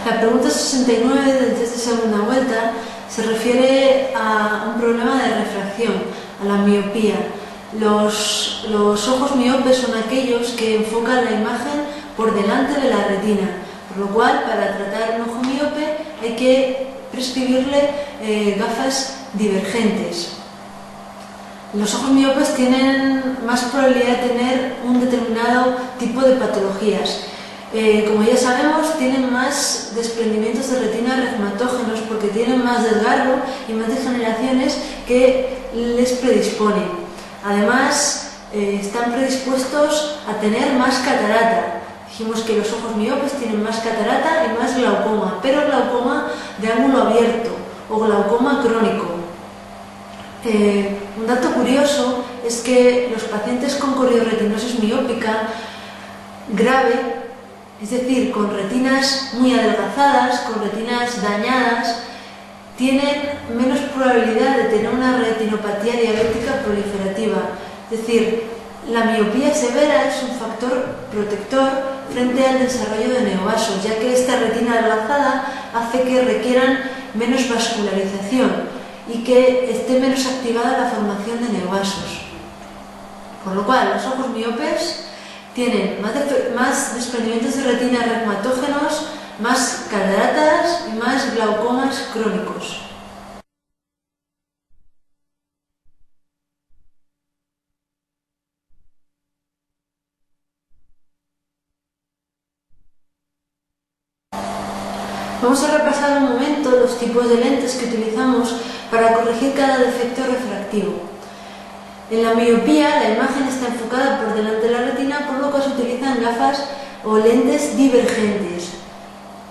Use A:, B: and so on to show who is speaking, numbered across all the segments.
A: La pregunta 69 del test de segunda vuelta se refiere a un problema de refracción, a la miopía. Los ojos miopes son aquellos que enfocan la imagen por delante de la retina, por lo cual para tratar un ojo miope hay que prescribirle gafas divergentes. Los ojos miopes tienen más probabilidad de tener un determinado tipo de patologías. Como ya sabemos, tienen más desprendimientos de retina reumatógenos porque tienen más desgarro y más degeneraciones que les predisponen. Además, están predispuestos a tener más catarata. Dijimos que los ojos miopes tienen más catarata y más glaucoma, pero glaucoma de ángulo abierto o glaucoma crónico. Un dato curioso es que los pacientes con corioretinosis miópica grave, es decir, con retinas muy adelgazadas, con retinas dañadas, tienen menos probabilidad de tener una retinopatía diabética proliferativa. Es decir, la miopía severa es un factor protector frente al desarrollo de neovasos, ya que esta retina adelgazada hace que requieran menos vascularización y que esté menos activada la formación de neovasos. Por lo cual, los ojos miopes tienen más desprendimientos de retina reumatógenos, más cataratas y más glaucomas crónicos. Vamos a repasar un momento los tipos de lentes que utilizamos para corregir cada defecto refractivo. En la miopía, la imagen está enfocada por delante de la retina, por lo que se utilizan gafas o lentes divergentes.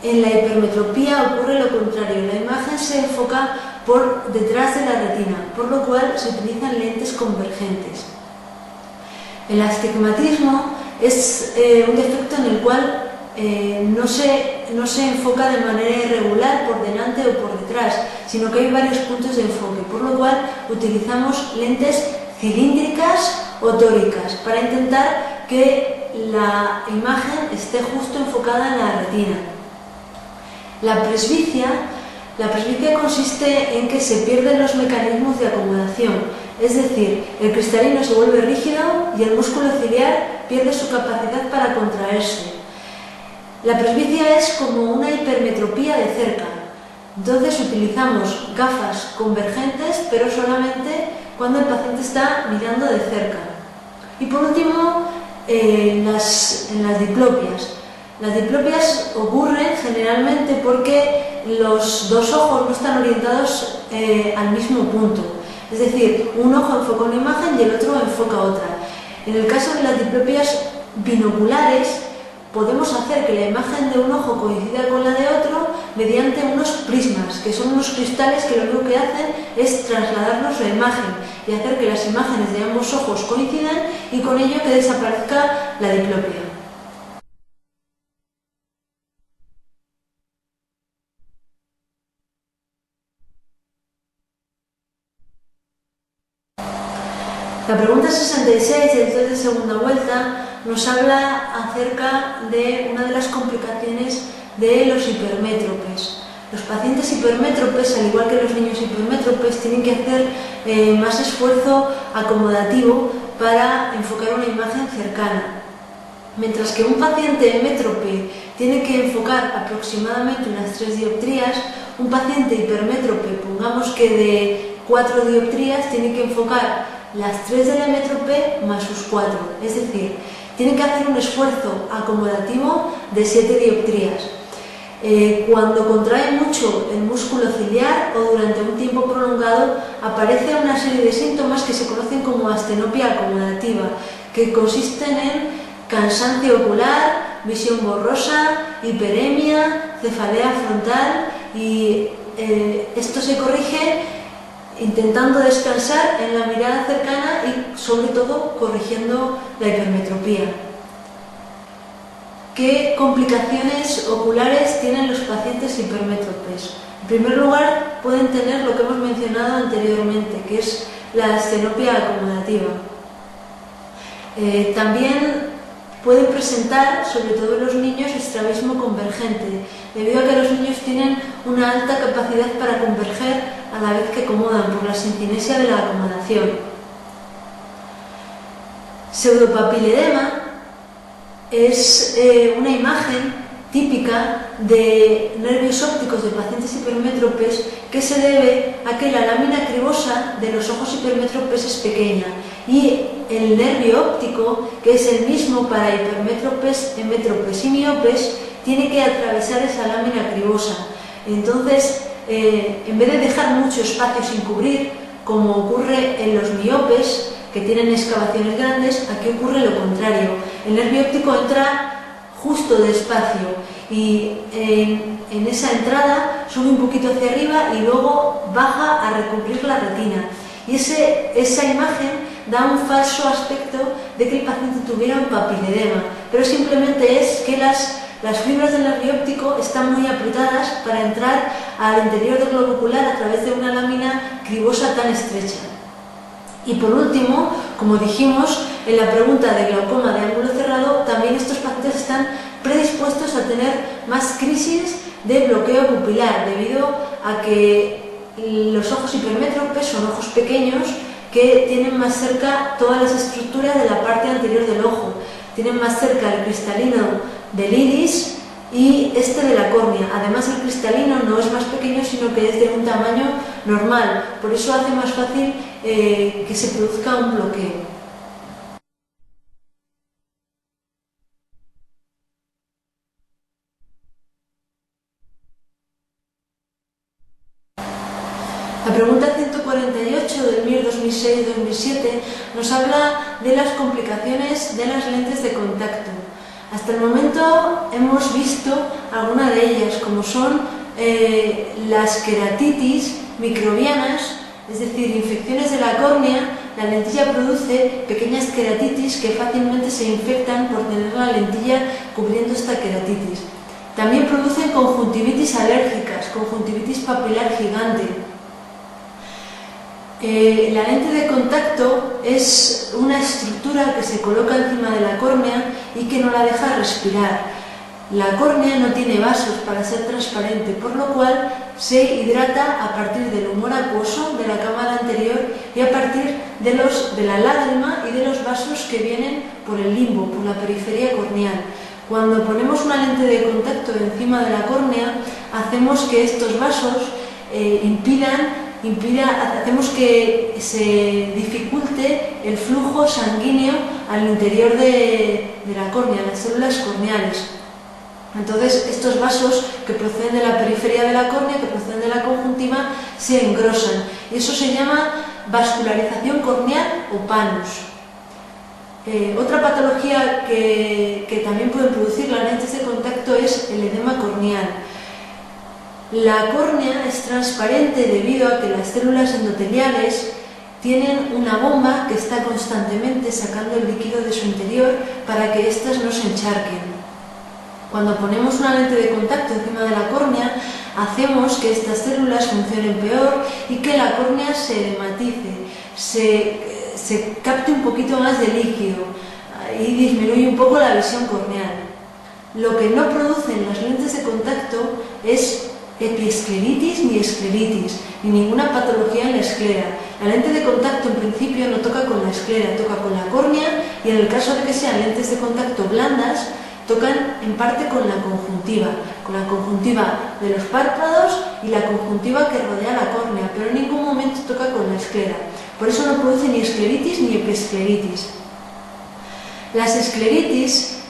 A: En la hipermetropía ocurre lo contrario, la imagen se enfoca por detrás de la retina, por lo cual se utilizan lentes convergentes. El astigmatismo es un defecto en el cual no se enfoca de manera irregular por delante o por detrás, sino que hay varios puntos de enfoque, por lo cual utilizamos lentes cilíndricas o tóricas para intentar que la imagen esté justo enfocada en la retina. La presbicia consiste en que se pierden los mecanismos de acomodación, es decir, el cristalino se vuelve rígido y el músculo ciliar pierde su capacidad para contraerse. La presbicia es como una hipermetropía de cerca, entonces utilizamos gafas convergentes, pero solamente cuando el paciente está mirando de cerca. Y por último, en las diplopias. Las diplopias ocurren generalmente porque los dos ojos no están orientados al mismo punto. Es decir, un ojo enfoca una imagen y el otro enfoca otra. En el caso de las diplopias binoculares, podemos hacer que la imagen de un ojo coincida con la de otro mediante unos prismas, que son unos cristales que lo único que hacen es trasladarnos la imagen y hacer que las imágenes de ambos ojos coincidan y con ello que desaparezca la diplopia. La pregunta 66 del test de segunda vuelta nos habla acerca de una de las complicaciones de los hipermétropes. Los pacientes hipermétropes, al igual que los niños hipermétropes, tienen que hacer más esfuerzo acomodativo para enfocar una imagen cercana. Mientras que un paciente métrope tiene que enfocar aproximadamente unas 3 dioptrías, un paciente hipermétrope, pongamos que de 4 dioptrías, tiene que enfocar las 3 de la métrope más sus 4, es decir, tiene que hacer un esfuerzo acomodativo de 7 dioptrías. Cuando contrae mucho el músculo ciliar o durante un tiempo prolongado, aparece una serie de síntomas que se conocen como astenopia acomodativa, que consisten en cansancio ocular, visión borrosa, hiperemia, cefalea frontal y esto se corrige intentando descansar en la mirada cercana y sobre todo corrigiendo la hipermetropía. ¿Qué complicaciones oculares tienen los pacientes hipermétropes? En primer lugar, pueden tener lo que hemos mencionado anteriormente, que es la astenopia acomodativa. También pueden presentar, sobre todo en los niños, estrabismo convergente, debido a que los niños tienen una alta capacidad para converger a la vez que acomodan por la sincinesia de la acomodación. Pseudopapiledema es una imagen típica de nervios ópticos de pacientes hipermétropes que se debe a que la lámina cribosa de los ojos hipermétropes es pequeña y el nervio óptico, que es el mismo para hipermétropes, hemétropes y miopes, tiene que atravesar esa lámina cribosa. Entonces, en vez de dejar mucho espacio sin cubrir, como ocurre en los miopes, que tienen excavaciones grandes, aquí ocurre lo contrario. El nervio óptico entra justo despacio y en esa entrada sube un poquito hacia arriba y luego baja a recubrir la retina. Y esa imagen da un falso aspecto de que el paciente tuviera un papiledema, pero simplemente es que las fibras del nervio óptico están muy apretadas para entrar al interior del globo ocular a través de una lámina cribosa tan estrecha. Y por último, como dijimos en la pregunta de glaucoma de ángulo cerrado, también estos pacientes están predispuestos a tener más crisis de bloqueo pupilar, debido a que los ojos hipermétropes son ojos pequeños que tienen más cerca todas las estructuras de la parte anterior del ojo. Tienen más cerca el cristalino del iris y este de la córnea. Además, el cristalino no es más pequeño, sino que es de un tamaño normal. Por eso hace más fácil que se produzca un bloqueo. La pregunta 148 del MIR 2006-2007 nos habla de las complicaciones de las lentes de contacto. Hasta el momento hemos visto algunas de ellas, como son las queratitis microbianas, es decir, infecciones de la córnea. La lentilla produce pequeñas queratitis que fácilmente se infectan por tener la lentilla cubriendo esta queratitis. También producen conjuntivitis alérgicas, conjuntivitis papilar gigante. La lente de contacto es una estructura que se coloca encima de la córnea y que no la deja respirar. La córnea no tiene vasos para ser transparente, por lo cual se hidrata a partir del humor acuoso de la cámara anterior y a partir de la lágrima y de los vasos que vienen por el limbo, por la periferia corneal. Cuando ponemos una lente de contacto encima de la córnea, hacemos que estos vasos hacemos que se dificulte el flujo sanguíneo al interior de la córnea, las células corneales. Entonces, estos vasos que proceden de la periferia de la córnea, que proceden de la conjuntiva, se engrosan. Y eso se llama vascularización corneal o panus. Otra patología que también pueden producir las lentes de contacto es el edema corneal. La córnea es transparente debido a que las células endoteliales tienen una bomba que está constantemente sacando el líquido de su interior para que éstas no se encharquen. Cuando ponemos una lente de contacto encima de la córnea, hacemos que estas células funcionen peor y que la córnea se edematice, se capte un poquito más de líquido y disminuye un poco la visión corneal. Lo que no producen las lentes de contacto es epiescleritis ni escleritis, ni ninguna patología en la esclera. La lente de contacto en principio no toca con la esclera, toca con la córnea y en el caso de que sean lentes de contacto blandas, tocan en parte con la conjuntiva de los párpados y la conjuntiva que rodea la córnea, pero en ningún momento toca con la esclera. Por eso no produce ni escleritis ni epiescleritis. Las escleritis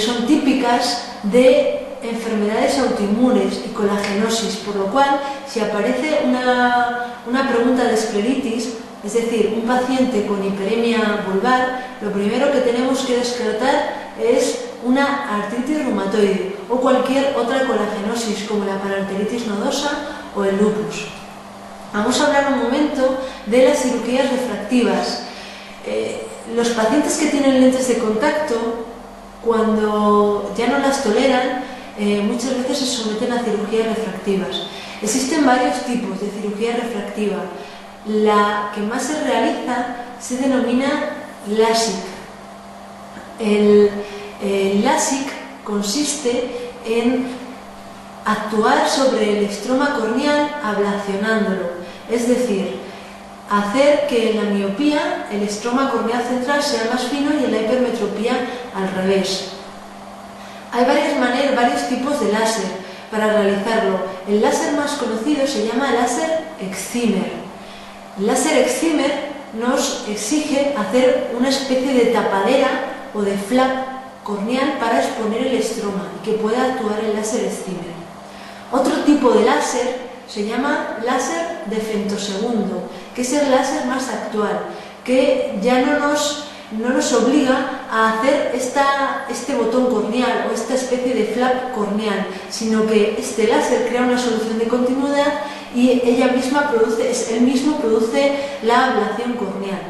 A: son típicas de enfermedades autoinmunes y colagenosis, por lo cual, si aparece una pregunta de escleritis, es decir, un paciente con hiperemia vulvar, lo primero que tenemos que descartar es una artritis reumatoide o cualquier otra colagenosis como la paranteritis nodosa o el lupus. Vamos a hablar un momento de las cirugías refractivas. Los pacientes que tienen lentes de contacto, cuando ya no las toleran, muchas veces se someten a cirugías refractivas. Existen varios tipos de cirugía refractiva. La que más se realiza se denomina LASIK. El LASIK consiste en actuar sobre el estroma corneal ablacionándolo, es decir, hacer que en la miopía el estroma corneal central sea más fino y en la hipermetropía al revés. Hay varios tipos de láser para realizarlo. El láser más conocido se llama láser excimer. El láser excimer nos exige hacer una especie de tapadera o de flap corneal para exponer el estroma y que pueda actuar el láser excimer. Otro tipo de láser se llama láser de femtosegundo, que es el láser más actual, que ya no nos obliga a hacer este botón corneal o esta especie de flap corneal, sino que este láser crea una solución de continuidad y él mismo produce la ablación corneal.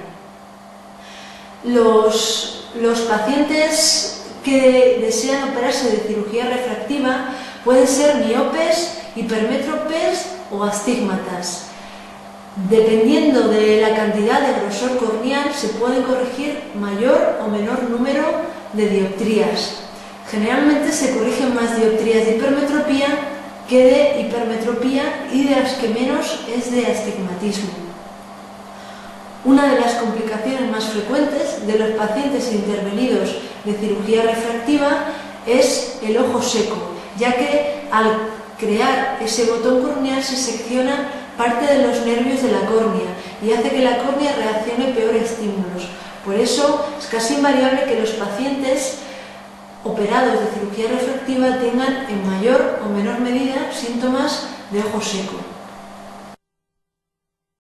A: Los pacientes que desean operarse de cirugía refractiva pueden ser miopes, hipermétropes o astigmatas. Dependiendo de la cantidad de grosor corneal, se puede corregir mayor o menor número de dioptrías. Generalmente se corrigen más dioptrías de hipermetropía que de hipermetropía y de las que menos es de astigmatismo. Una de las complicaciones más frecuentes de los pacientes intervenidos de cirugía refractiva es el ojo seco, ya que al crear ese botón corneal se secciona parte de los nervios de la córnea y hace que la córnea reaccione peor a estímulos. Por eso es casi invariable que los pacientes operados de cirugía refractiva tengan en mayor o menor medida síntomas de ojo seco.